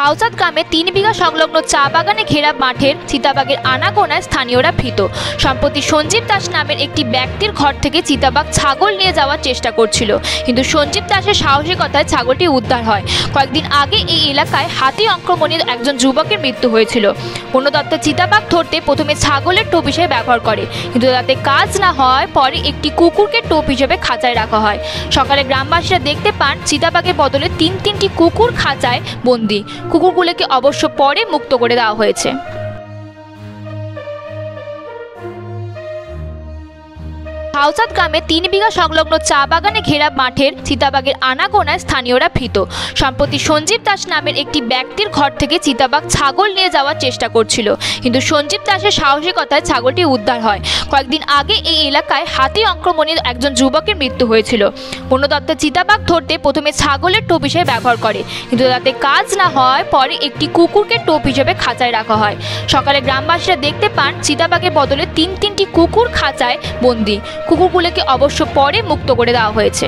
হাওচাঁদ গ্রামে ৩ বিঘা সংলগ্ন চা বাগানে ঘেরা মাঠের চিতাবাঘের আনাগোনায় স্থানীয়রা ভীত। সম্প্রতি সঞ্জীব দাস নামের একটি ব্যক্তির ঘর থেকে চিতাবাঘ ছাগল নিয়ে যাওয়ার চেষ্টা করছিল, কিন্তু সঞ্জীব দাসের সাহসিকতায় ছাগলটি উদ্ধার হয়। কয়েকদিন আগে এই এলাকায় হাতি আক্রমণে একজন যুবকের মৃত্যু হয়েছিল। বন দপ্তর চিতাবাঘ ধরতে প্রথমে ছাগলের টোপ হিসেবে ব্যবহার করে, কিন্তু তাতে কাজ না হওয়ায় পরে একটি কুকুরকে টোপ হিসেবে খাঁচায় রাখা হয়। সকালে গ্রামবাসীরা দেখতে পান চিতাবাঘের বদলে তিনটি কুকুর খাঁচায় বন্দী। কুকুরগুলোকে অবশ্য পরে মুক্ত করে দেওয়া হয়েছে। হাওচাঁদ গ্রামে ৩ বিঘা সংলগ্ন চা বাগানে ঘেরা মাঠের চিতাবাঘের আনাগোনায় স্থানীয়রা ভীত। সম্প্রতি সঞ্জীব দাস নামের একটি ব্যক্তির ঘর থেকে চিতাবাঘ ছাগল নিয়ে যাওয়ার চেষ্টা করছিল, কিন্তু সঞ্জীব দাসের সাহসিকতায় ছাগলটি উদ্ধার হয়। কয়েকদিন আগে এই এলাকায় হাতি আক্রমণে একজন যুবকের মৃত্যু হয়েছিল। বন দপ্তর চিতাবাঘ ধরতে প্রথমে ছাগলের টোপ হিসেবে ব্যবহার করে, কিন্তু তাতে কাজ না হওয়ায় পরে একটি কুকুরকে টোপ হিসেবে খাঁচায় রাখা হয়। সকালে গ্রামবাসীরা দেখতে পান চিতাবাঘের বদলে তিনটি কুকুর খাঁচায় বন্দী। কুকুরগুলোকে অবশ্য পরে মুক্ত করে দেওয়া হয়েছে।